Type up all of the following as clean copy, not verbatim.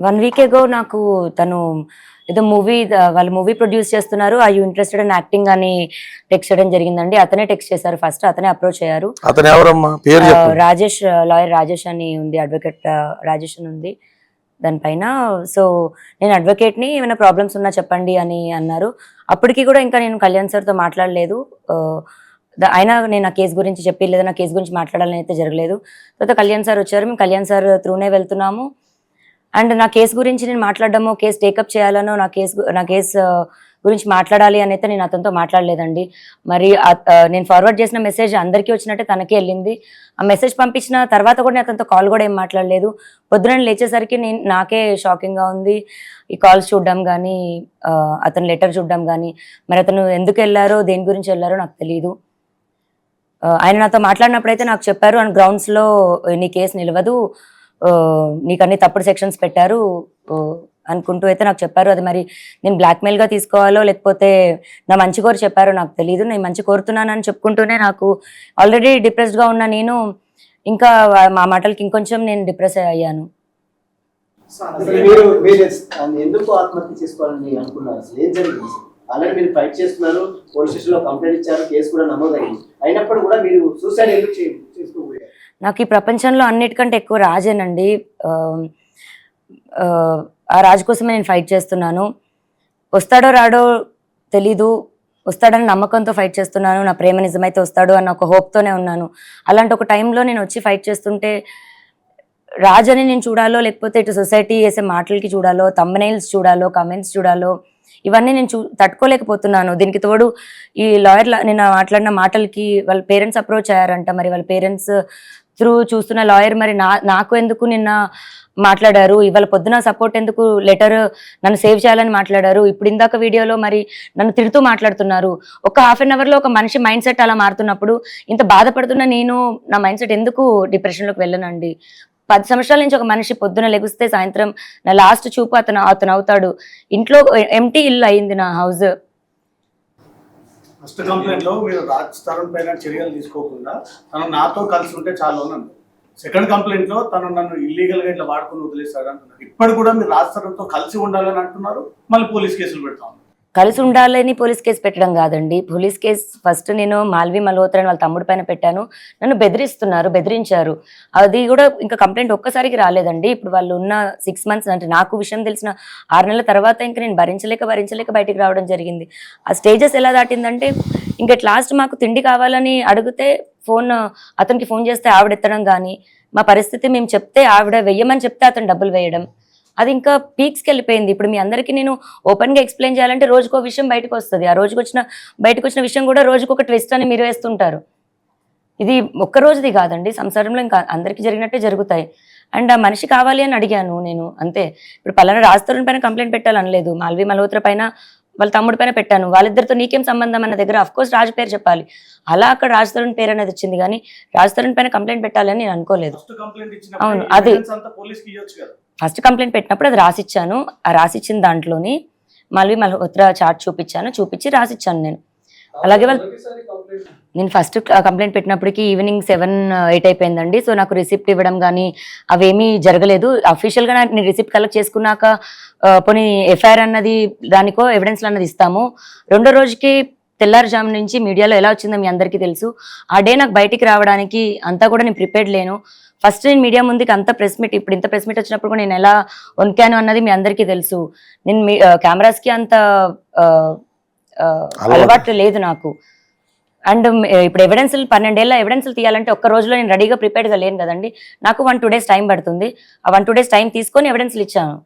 1 week ఎగో నాకు తను ఏదో వాళ్ళు మూవీ ప్రొడ్యూస్ చేస్తున్నారు, I you interested in acting అని టెక్స్ట్ చేయడం జరిగిందండి. అతనే టెక్స్ట్ చేశారు, ఫస్ట్ అతనే అప్రోచ్ అయ్యారు. అతను ఎవరమ్మా? పేరు చెప్పు. రాజేష్, లాయర్ రాజేష్ అని ఉంది, అడ్వకేట్ రాజేష్ అని ఉంది దానిపైన. సో నేను అడ్వకేట్ని, ఏమైనా ప్రాబ్లమ్స్ ఉన్నా చెప్పండి అని అన్నారు. అప్పటికి కూడా ఇంకా నేను కళ్యాణ్ సార్తో మాట్లాడలేదు. అయినా నేను ఆ కేసు గురించి చెప్పి, లేదా నా కేసు గురించి మాట్లాడాలని అయితే జరగలేదు. తర్వాత కళ్యాణ్ సార్ వచ్చారు, మేము కళ్యాణ్ సార్ త్రూనే వెళ్తున్నాము. అండ్ నా కేసు గురించి నేను మాట్లాడడమో, కేసు టేకప్ చేయాలనో, నా కేసు గురించి మాట్లాడాలి అని అయితే నేను అతనితో మాట్లాడలేదండి. మరి నేను ఫార్వర్డ్ చేసిన మెసేజ్ అందరికీ వచ్చినట్టే తనకే వెళ్ళింది. ఆ మెసేజ్ పంపించిన తర్వాత కూడా నేను అతనితో కాల్ కూడా ఏం మాట్లాడలేదు. పొద్దున లేచేసరికి నాకే షాకింగ్గా ఉంది. ఈ కాల్స్ చూడడం కానీ, అతని లెటర్ చూడడం కానీ, మరి అతను ఎందుకు వెళ్ళారో, దేని గురించి వెళ్ళారో నాకు తెలియదు. ఆయన నాతో మాట్లాడినప్పుడైతే నాకు చెప్పారు, అండ్ గ్రౌండ్స్లో నీ కేసు నిలవదు, నీకు అన్ని తప్పుడు సెక్షన్స్ పెట్టారు అనుకుంటూ అయితే నాకు చెప్పారు. అది మరి నేను బ్లాక్మెయిల్గా తీసుకోవాలో, లేకపోతే నా మంచి కోరి చెప్పారో నాకు తెలియదు. నేను మంచి కోరుతున్నానని చెప్పుకుంటూనే నాకు ఆల్రెడీ డిప్రెస్డ్గా ఉన్న నేను ఇంకా మా మాటలకి ఇంకొంచెం నేను డిప్రెస్ అయ్యాను. ఎందుకు ఆత్మహత్య చేసుకోవాలని అనుకున్నారు? ఏం జరిగింది? ఆల్రెడీ మీరు ఫైట్ చేస్తున్నారు, పోలీస్ స్టేషన్లో కంప్లైంట్ ఇచ్చారు, కేసు కూడా నమోదైంది. అయినప్పుడు కూడా మీరు సూసైడ్ ఎందుకు చేసుకోబోయారు? నాకు ఈ ప్రపంచంలో అన్నిటికంటే ఎక్కువ రాజేనండి. ఆ రాజు కోసమే నేను ఫైట్ చేస్తున్నాను. వస్తాడో రాడో తెలీదు, వస్తాడని నమ్మకంతో ఫైట్ చేస్తున్నాను. నా ప్రేమ నిజమైతే వస్తాడు అన్న ఒక హోప్తోనే ఉన్నాను. అలాంటి ఒక టైంలో నేను వచ్చి ఫైట్ చేస్తుంటే రాజని నేను చూడాలో, లేకపోతే ఇటు సొసైటీ వేసే మాటలకి చూడాలో, థంబ్నెయిల్స్ చూడాలో, కమెంట్స్ చూడాలో, ఇవన్నీ నేను తట్టుకోలేకపోతున్నాను. దీనికి తోడు ఈ లాయర్ నిన్న మాట్లాడిన మాటలకి వాళ్ళ పేరెంట్స్ అప్రోచ్ అయ్యారంట. మరి వాళ్ళ పేరెంట్స్ త్రూ చూస్తున్న లాయర్ మరి నాకు ఎందుకు నిన్న మాట్లాడారు, ఇవాళ పొద్దున సపోర్ట్ ఎందుకు లెటర్ నన్ను సేవ్ చేయాలని మాట్లాడారు, ఇప్పుడు ఇందాక వీడియోలో మరి నన్ను తిడుతూ మాట్లాడుతున్నారు. ఒక హాఫ్ అన్ అవర్లో ఒక మనిషి మైండ్ సెట్ అలా మారుతున్నప్పుడు ఇంత బాధపడుతున్న నేను నా మైండ్ సెట్ ఎందుకు డిప్రెషన్లోకి వెళ్ళనండి? 10 సంవత్సరాల నుంచి ఒక మనిషి పొద్దున లెగిస్తే సాయంత్రం నా లాస్ట్ చూపు అతను అవుతాడు. ఇంట్లో ఎంటీ ఇల్లు అయింది నా హౌస్. ఫస్ట్ కంప్లైంట్ లో మీరు రాజ్ తరుణ్ పైన చర్యలు తీసుకోకుండా తను నాతో కలిసి ఉంటే చాలు అన్నాను. సెకండ్ కంప్లైంట్ లో తను నన్ను ఇల్లీగల్ గా ఇట్లా వాడుకుని వదిలేస్తాడు అంటున్నారు. ఇప్పుడు కూడా మీరు రాజ్ తరుణ్తో కలిసి ఉండాలని అంటున్నారు, మళ్ళీ పోలీస్ కేసులు పెడతాం. కలిసి ఉండాలని పోలీస్ కేసు పెట్టడం కాదండి. పోలీస్ కేసు ఫస్ట్ నేను మాల్వి మల్హోత్రా వాళ్ళ తమ్ముడి పైన పెట్టాను. నన్ను బెదిరించారు. అది కూడా ఇంకా కంప్లైంట్ ఒక్కసారికి రాలేదండి. ఇప్పుడు వాళ్ళు ఉన్న 6 మంత్స్, అంటే నాకు విషయం తెలిసిన 6 నెలల తర్వాత ఇంకా నేను భరించలేక బయటికి రావడం జరిగింది. ఆ స్టేజెస్ ఎలా దాటిందంటే, ఇంకా లాస్ట్ మాకు తిండి కావాలని అడిగితే అతనికి ఫోన్ చేస్తే ఆవిడ ఎత్తడం కానీ, మా పరిస్థితి మేము చెప్తే ఆవిడ వెయ్యమని చెప్తే అతను డబ్బులు వేయడం, అది ఇంకా పీక్స్కి వెళ్ళిపోయింది. ఇప్పుడు మీ అందరికీ నేను ఓపెన్గా ఎక్స్ప్లెయిన్ చేయాలంటే రోజుకో విషయం బయటకు వస్తుంది. ఆ బయటకు వచ్చిన విషయం కూడా రోజుకు ఒక ట్విస్ట్ అని మీరు వేస్తుంటారు. ఇది ఒక్క రోజుది కాదండి, సంసారంలో ఇంకా అందరికీ జరిగినట్టే జరుగుతాయి. అండ్ ఆ మనిషి కావాలి అని అడిగాను నేను, అంతే. ఇప్పుడు పలానా రాజ్ తరుణ్ పైన కంప్లైంట్ పెట్టాలనలేదు, మాల్వి మల్హోత్రా పైన వాళ్ళ తమ్ముడి పైన పెట్టాను. వాళ్ళిద్దరితో నీకేం సంబంధం అన్న దగ్గర అఫ్కోర్స్ రాజు పేరు చెప్పాలి. అలా అక్కడ రాజ్ తరుణ్ పేరు అనేది వచ్చింది, కానీ రాజ్ తరుణ్ పైన కంప్లైంట్ పెట్టాలని నేను అనుకోలేదు. అవును, అది ఫస్ట్ కంప్లైంట్ పెట్టినప్పుడు అది రాసిచ్చాను. ఆ రాసిచ్చిన దాంట్లోని మాల్వి మల్హోత్రా చార్ట్ చూపించి రాసిచ్చాను నేను. అలాగే నేను ఫస్ట్ కంప్లైంట్ పెట్టినప్పటికీ ఈవినింగ్ 7-8 అయిపోయిందండి. సో నాకు రిసిప్ట్ ఇవ్వడం కానీ అవేమీ జరగలేదు. అఫీషియల్గా నేను రిసిప్ట్ కలెక్ట్ చేసుకున్నాక పోనీ ఎఫ్ఐఆర్ అన్నది దానికో ఎవిడెన్స్లు అన్నది ఇస్తాము. రెండో రోజుకి తెల్లారుజాము నుంచి మీడియాలో ఎలా వచ్చిందో మీ అందరికీ తెలుసు. ఆ డే నాకు బయటికి రావడానికి అంతా కూడా నేను ప్రిపేర్డ్ లేను. ఫస్ట్ నేను మీడియా ముందుకి అంత ప్రెస్ మీట్, ఇప్పుడు ఇంత ప్రెస్ మీట్ వచ్చినప్పుడు కూడా నేను ఎలా వణికాను అన్నది మీ అందరికీ తెలుసు. నేను కెమెరాస్కి అంత అలవాటు లేదు నాకు. అండ్ ఇప్పుడు ఎవిడెన్స్లు 12 ఏళ్ళ ఎవిడెన్స్లు తీయాలంటే ఒక్క రోజులో నేను రెడీగా ప్రిపేర్డ్గా లేను కదండి. నాకు 1-2 డేస్ టైం పడుతుంది. ఆ 1-2 డేస్ టైం తీసుకొని ఎవిడెన్స్లు ఇచ్చాను.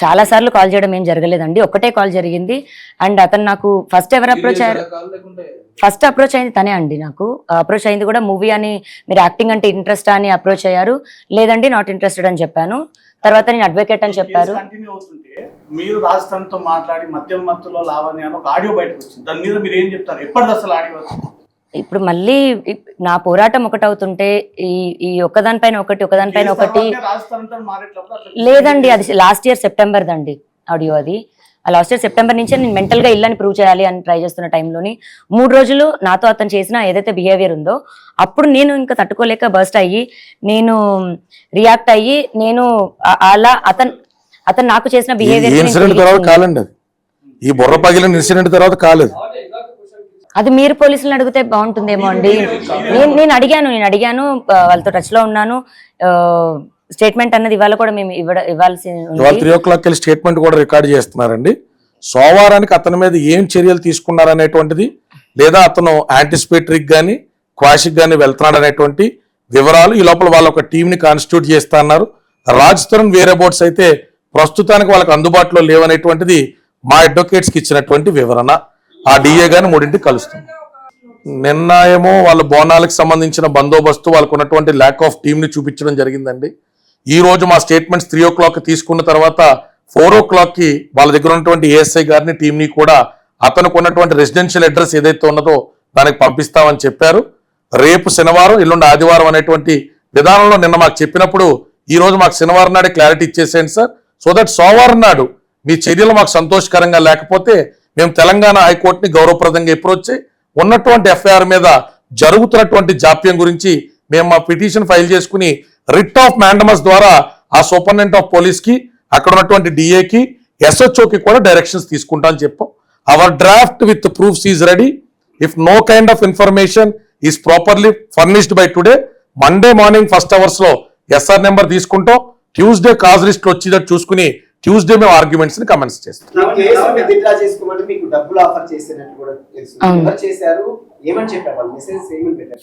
చాలా సార్లు కాల్ చేయడం ఏం జరగలేదండి, ఒక్కటే కాల్ జరిగింది. అండ్ అతను నాకు ఫస్ట్ ఎవరు అప్రోచ్ అయ్యారు? ఫస్ట్ అప్రోచ్ అయింది తనే అండి. నాకు అప్రోచ్ అయింది కూడా మూవీ అని, మీరు యాక్టింగ్ అంటే ఇంట్రెస్ట్ అని అప్రోచ్ అయ్యారు. లేదండి నాట్ ఇంట్రెస్టెడ్ అని చెప్పాను. తర్వాత నేను అడ్వకేట్ అని చెప్పారు. మీరు రాజస్థాన్తో మాట్లాడి మధ్యలో లావణ్య అని ఒక ఆడియో బయటకు వచ్చింది, దాని మీద మీరు ఏం చెప్తారు? ఎప్పటిది అసలు ఆడియో? ఇప్పుడు మళ్ళీ నా పోరాటం ఒకటవుతుంటే ఈ ఒకదానిపైన ఒకటి లేదండి, అది లాస్ట్ ఇయర్ సెప్టెంబర్ దండి ఆడియో. అది లాస్ట్ ఇయర్ సెప్టెంబర్ నుంచే నేను మెంటల్గా ఇల్లని ప్రూవ్ చేయాలి అని ట్రై చేస్తున్న టైంలోని 3 రోజులు నాతో అతను చేసిన ఏదైతే బిహేవియర్ ఉందో అప్పుడు నేను ఇంకా తట్టుకోలేక బర్స్ట్ అయ్యి నేను రియాక్ట్ అయ్యి నేను అలా అతను నాకు చేసిన ఇన్సిడెంట్ తర్వాత బిహేవియర్ కాలండి అది, ఈ బుర్ర పగిలిన ఇన్సిడెంట్ తర్వాత కాలేదు. అది మీరు పోలీసులను అడిగితే బాగుంటుందేమో అండి. నేను అడిగాను వాళ్ళతో టచ్ లో ఉన్నాను. స్టేట్మెంట్ అన్నది ఇవాళ కూడా మేము ఇవ్వాల్సి ఇవాళ 3 o'clock వెళ్ళి స్టేట్మెంట్ కూడా రికార్డ్ చేస్తున్నారండి. సోమవారానికి అతని మీద ఏం చర్యలు తీసుకున్నారనేటువంటిది, లేదా అతను యాంటిసిపేటరీకి కానీ క్వాషిక్ కానీ వెళ్తున్నాడు అనేటువంటి వివరాలు ఈ లోపల వాళ్ళ ఒక టీంని కాన్స్టిట్యూట్ చేస్తా అన్నారు. రాజ్ తరుణ్ వేరే బోర్డ్స్ అయితే ప్రస్తుతానికి వాళ్ళకి అందుబాటులో లేవనేటువంటిది మా అడ్వకేట్స్కి ఇచ్చినటువంటి వివరణ. ఆ డిఏ గాని 3ంటికి కలుస్తుంది. నిన్న ఏమో వాళ్ళ బోనాలకు సంబంధించిన బందోబస్తు, వాళ్ళకు ఉన్నటువంటి ల్యాక్ ఆఫ్ టీంని చూపించడం జరిగిందండి. ఈ రోజు మా స్టేట్మెంట్స్ 3 o'clock తీసుకున్న తర్వాత 4 o'clock వాళ్ళ దగ్గర ఉన్నటువంటి ఏఎస్ఐ గారిని టీంని కూడా అతనికి ఉన్నటువంటి రెసిడెన్షియల్ అడ్రస్ ఏదైతే ఉన్నదో దానికి పంపిస్తామని చెప్పారు. రేపు శనివారం, ఎల్లుండి ఆదివారం అనేటువంటి విధానంలో నిన్న మాకు చెప్పినప్పుడు ఈ రోజు మాకు శనివారం నాడే క్లారిటీ ఇచ్చేసేయండి సార్, సో దట్ సోమవారం నాడు మీ చర్యలు మాకు సంతోషకరంగా లేకపోతే మేము తెలంగాణ హైకోర్టుని గౌరవప్రదంగా అప్రోచ్ చేయి ఉన్నటువంటి ఎఫ్ఐఆర్ మీద జరుగుతున్నటువంటి జాప్యం గురించి మేము మా పిటిషన్ ఫైల్ చేసుకుని రిట్ ఆఫ్ మ్యాండమస్ ద్వారా ఆ సూపరింటెండెంట్ ఆఫ్ పోలీస్ కి, అక్కడ ఉన్నటువంటి డిఏకి, ఎస్హెచ్ఓకి కూడా డైరెక్షన్స్ తీసుకుంటా అని చెప్పాం. Our draft with proofs is ready. If no kind of information is properly furnished by today, Monday morning first hours లో ఎస్ఆర్ నెంబర్ తీసుకుంటాం. ట్యూస్డే కాజ్ లిస్ట్ వచ్చేటట్టు చూసుకుని ట్యూస్డే మేము ఆర్గ్యుమెంట్స్ ని కమెంట్స్ చేస్తాం.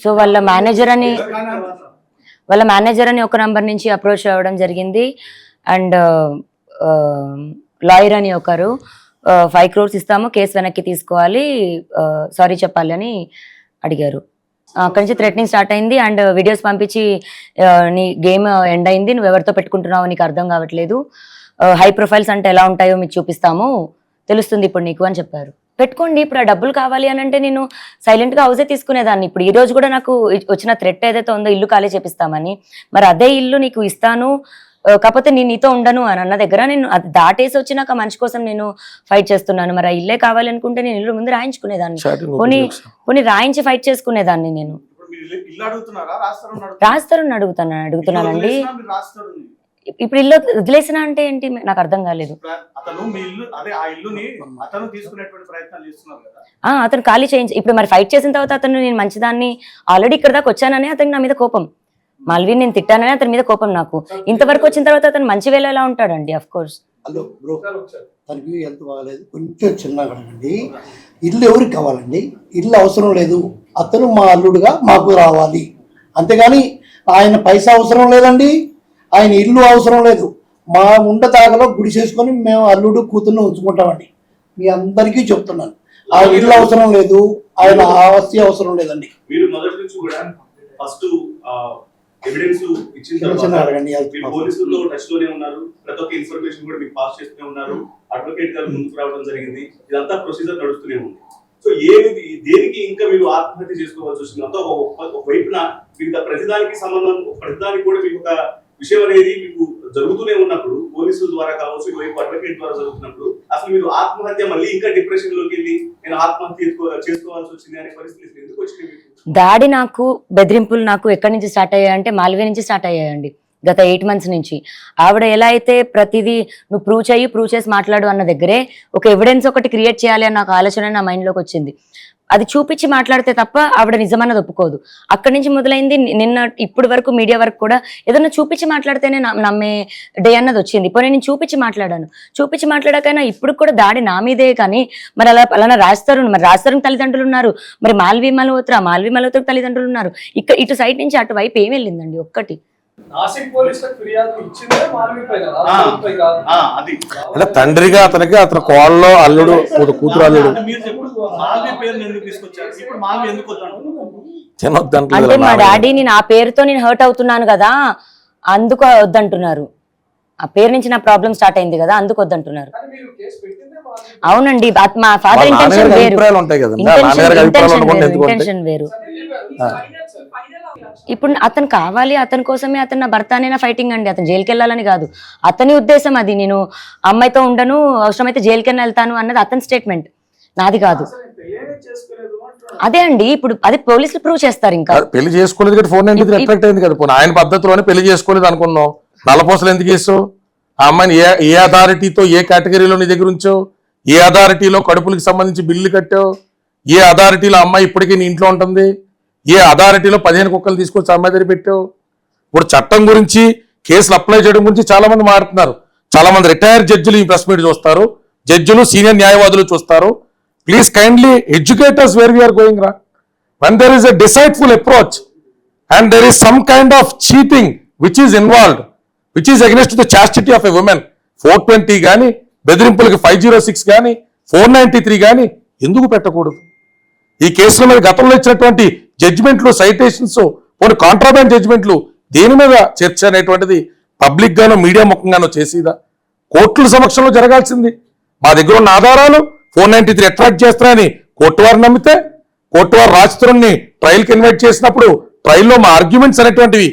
సో వాళ్ళ మేనేజర్ అని ఒక నంబర్ నుంచి అప్రోచ్ అవ్వడం జరిగింది. అండ్ లాయర్ అని ఒకరు 5 crores ఇస్తాము, కేసు వెనక్కి తీసుకోవాలి, సారీ చెప్పాలి అని అడిగారు. అక్కడి నుంచి థ్రెటనింగ్ స్టార్ట్ అయింది. అండ్ వీడియోస్ పంపించి నీ గేమ్ ఎండ్ అయింది, నువ్వు ఎవరితో పెట్టుకుంటున్నావు నీకు అర్థం కావట్లేదు, హై ప్రొఫైల్స్ అంటే ఎలా ఉంటాయో మీకు చూపిస్తాము, తెలుస్తుంది ఇప్పుడు నీకు అని చెప్పారు. పెట్టుకోండి, ఇప్పుడు ఆ డబ్బులు కావాలి అని అంటే నేను సైలెంట్గా హౌసే తీసుకునేదాన్ని. ఇప్పుడు ఈ రోజు కూడా నాకు వచ్చిన థ్రెట్ ఏదైతే ఉందో ఇల్లు ఖాళీ చేపిస్తామని, మరి అదే ఇల్లు నీకు ఇస్తాను, కాకపోతే నేను నీతో ఉండను అని అన్న దగ్గర నేను అది దాటేసి వచ్చినాక మనిషి కోసం నేను ఫైట్ చేస్తున్నాను. మరి ఆ ఇల్లే కావాలి అనుకుంటే నేను ఇల్లు ముందు రాయించుకునేదాన్ని, పోనీ రాయించి ఫైట్ చేసుకునేదాన్ని. నేను రాస్తారని అడుగుతున్నానండి. ఇప్పుడు ఇల్లు వదిలేసిన అంటే ఏంటి నాకు అర్థం కాలేదు. అతను ఖాళీ చేయించి ఇప్పుడు మరి ఫైట్ చేసిన తర్వాత అతను నేను మంచిదాన్ని ఆల్రెడీ ఇక్కడ దాకా వచ్చానని అతనికి నా మీద కోపం, మాల్వి నేను తిట్టానని అతని మీద కోపం నాకు. ఇంతవరకు వచ్చిన తర్వాత అతను మంచి వేళ ఎలా ఉంటాడండి? Of course. హలో బ్రో, తనకి హెల్త్ బాగాలేదు, కొంచెం చిన్నగా అండి. ఇల్లు ఎవరికి కావాలండి? ఇల్లు అవసరం లేదు, అతను మా అల్లుడుగా మాకు రావాలి, అంతేగాని ఆయన పైసా అవసరం లేదండి, ఆయన ఇల్లు అవసరం లేదు. మా ఉండదాగలో గుడి చేసుకొని మేము అల్లుడు కూతుర్ని ఉంచుకుంటామండి. మీ అందరికీ చెప్తున్నాను, ఆయన ఇల్లు అవసరం లేదు, ఆయన ఆస్తి అవసరం లేదండి. మీరు మొదటి నుంచి కూడా ఫస్ట్ ఎవిడెన్స్ ఇచ్చిన తర్వాత మీరు పోలీసులతో టచ్ లోనే ఉన్నారు, ప్రతి ఒక్క ఇన్ఫర్మేషన్ కూడా మీకు పాస్ చేస్తూనే ఉన్నారు, అడ్వకేట్ గారు ముందుకు రావడం జరిగింది, ఇదంతా ప్రొసీజర్ నడుస్తూనే ఉంది. సో దేనికి ఇంకా మీరు ఆత్మహత్య చేసుకోవాల్సి వచ్చింది? అంతా ఒక వైపున మీకు ప్రతిదానికి సంబంధం, ప్రతిదానికి కూడా మీకు ఒక విషయం అనేది మీకు జరుగుతూనే ఉన్నప్పుడు, పోలీసుల ద్వారా కావచ్చు, ఇటువైపు అడ్వకేట్ ద్వారా జరుగుతున్నప్పుడు, అసలు మీరు ఆత్మహత్య మళ్ళీ ఇంకా డిప్రెషన్ లోకి వెళ్ళి నేను ఆత్మహత్య చేసుకోవాల్సి వచ్చింది అనే పరిస్థితి ఎందుకు వచ్చింది? దాడి నాకు, బెదిరింపులు నాకు ఎక్కడి నుంచి స్టార్ట్ అయ్యాయంటే మాల్వీ నుంచి స్టార్ట్ అయ్యాయండి. గత 8 months నుంచి ఆవిడ ఎలా అయితే ప్రతిదీ నువ్వు ప్రూవ్ చేసి మాట్లాడు అన్న దగ్గరే ఒక ఎవిడెన్స్ ఒకటి క్రియేట్ చేయాలి అన్న ఒక ఆలోచన నా మైండ్లోకి వచ్చింది. అది చూపించి మాట్లాడితే తప్ప ఆవిడ నిజమన్నది ఒప్పుకోదు. అక్కడి నుంచి మొదలైంది. నిన్న ఇప్పటి వరకు మీడియా వరకు కూడా ఏదన్నా చూపించి మాట్లాడితేనే నమ్మే డే అన్నది వచ్చింది. ఇప్పుడు నేను చూపించి మాట్లాడాకైనా ఇప్పుడు కూడా దాడి నా మీదే. కానీ మరి అలానే రాజ్ తరుణ్ తల్లిదండ్రులు ఉన్నారు, మరి మాల్వి మల్హోత్రా తల్లిదండ్రులు ఉన్నారు. ఇటు సైడ్ నుంచి అటు వైపు ఏం వెళ్ళిందండి? ఒక్కటి అంటే తండ్రిగా అతనికి అతని కోళ్ళలో అల్లుడు, కూతురు అల్లుడు అంటే మా డాడీని నా పేరుతో నేను హర్ట్ అవుతున్నాను కదా, అందుకు వద్దంటున్నారు. ఆ పేరు నుంచి నా ప్రాబ్లం స్టార్ట్ అయింది కదా, అందుకు వద్దంటున్నారు. అవునండి, మా ఫాదర్ ఇంటెన్షన్ వేరు. ఇప్పుడు అతను కావాలి, అతని కోసమే అతను నా భర్త అనే నా ఫైటింగ్ అండి. అతను జైలుకి వెళ్ళాలని కాదు, అతని ఉద్దేశం అది. నేను అమ్మాయితో ఉండను, అవసరమైతే జైలుకి వెళ్తాను అన్నది అతని స్టేట్మెంట్, నాది కాదు. అదే అండి, ఇప్పుడు అదే పోలీసులు ప్రూవ్ చేస్తారు. ఇంకా పెళ్లి చేసుకోలేదు కదా, 493 అట్రాక్ట్ అయింది కదా. పోనీ ఆయన పద్ధతిలోనే పెళ్లి చేసుకోలేదు అనుకుందాం, నల్లపూసలు ఎందుకు వేసావు? ఆ అమ్మాయిని ఏ అథారిటీతో, ఏ కేటగిరీలో నీ దగ్గర ఉంచావు? ఏ అథారిటీలో కడుపులకు సంబంధించి బిల్లు కట్టావు? ఏ అథారిటీలో అమ్మాయి ఇప్పటికీ నీ ఇంట్లో ఉంటుంది? ఏ అథారిటీలో 15 కుక్కలు తీసుకొచ్చి అమ్మాయి దగ్గర పెట్టావు? ఇప్పుడు చట్టం గురించి, కేసులు అప్లై చేయడం గురించి చాలా మంది మాట్లాడుతున్నారు. చాలా మంది రిటైర్డ్ జడ్జిలు ఈ ప్రెస్ మీట్ చూస్తారు, జడ్జిలు, సీనియర్ న్యాయవాదులు చూస్తారు. Please kindly educate us where we are going wrong. When there is a deceitful approach and there is some kind of cheating which is involved, which is against the chastity of a woman, 420 కానీ, బెదిరింపులకి 506 కానీ, 493 కానీ ఎందుకు పెట్టకూడదు? ఈ కేసుల మీద గతంలో ఇచ్చినటువంటి జడ్జిమెంట్లు, సైటేషన్స్, కొన్ని కాంట్రాబ్యాండ్ జడ్జిమెంట్లు దేని మీద చర్చ అనేటువంటిది పబ్లిక్ గానో మీడియా ముఖంగానో చేసేదా? కోర్టుల సమక్షంలో జరగాల్సింది. మా దగ్గర ఉన్న ఆధారాలు 493 అట్రాక్ట్ చేస్తారని కోర్టు వారు నమ్మితే, కోర్టు వారు రాజ్ తరుణ్ని ట్రయల్కి ఇన్వైట్ చేసినప్పుడు ట్రయల్లో మా ఆర్గ్యుమెంట్స్ అనేటువంటివి